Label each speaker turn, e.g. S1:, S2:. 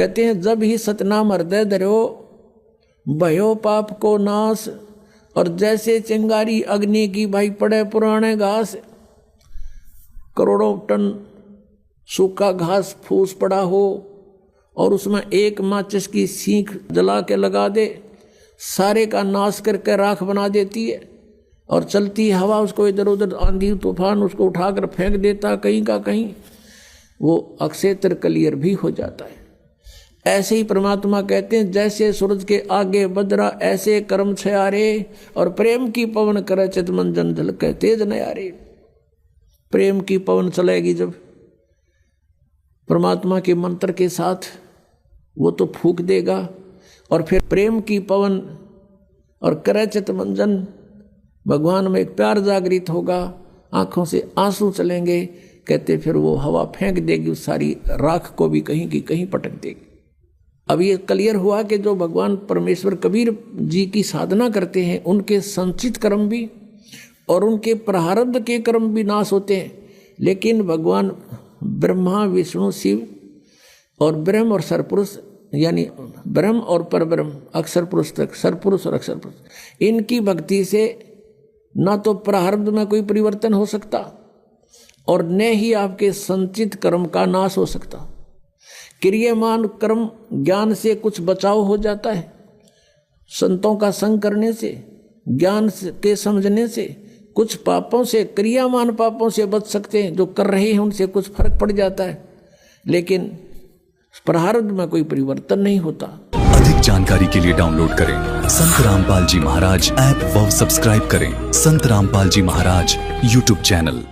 S1: कहते हैं जब ही सतनाम हृदय धरो भयो पाप को नाश। और जैसे चिंगारी अग्नि की भाई पड़े पुराने घास, करोड़ों टन सूखा घास फूस पड़ा हो और उसमें एक माचिस की सीख जला के लगा दे, सारे का नाश करके राख बना देती है। और चलती हवा उसको इधर उधर, आंधी तूफान उसको उठाकर फेंक देता कहीं का कहीं, वो अक्षेत्र क्लियर भी हो जाता है। ऐसे ही परमात्मा कहते हैं जैसे सूरज के आगे बदरा ऐसे कर्म छयारे, और प्रेम की पवन करे चित मंजन झलके तेज नयारे। प्रेम की पवन चलेगी जब परमात्मा के मंत्र के साथ, वो तो फूंक देगा, और फिर प्रेम की पवन और करे चित मंजन, भगवान में एक प्यार जागृत होगा, आंखों से आंसू चलेंगे। कहते फिर वो हवा फेंक देगी उस सारी राख को भी, कहीं की कहीं पटक देगी। अब ये क्लियर हुआ कि जो भगवान परमेश्वर कबीर जी की साधना करते हैं उनके संचित कर्म भी और उनके प्रारब्ध के कर्म भी नाश होते हैं। लेकिन भगवान ब्रह्मा विष्णु शिव और ब्रह्म और सरपुरुष, यानी ब्रह्म और परब्रह्म, अक्षर पुरुष तक, सरपुरुष और अक्षर पुरुष, इनकी भक्ति से ना तो प्रारब्ध में कोई परिवर्तन हो सकता और न ही आपके संचित कर्म का नाश हो सकता। क्रियामान कर्म ज्ञान से कुछ बचाव हो जाता है, संतों का संग करने से, ज्ञान के समझने से कुछ पापों से, क्रियामान पापों से बच सकते हैं। जो कर रहे हैं उनसे कुछ फर्क पड़ जाता है, लेकिन प्रारब्ध में कोई परिवर्तन नहीं होता।
S2: अधिक जानकारी के लिए डाउनलोड करें संत रामपाल जी महाराज ऐप व सब्सक्राइब करें संत रामपाल जी महाराज यूट्यूब चैनल।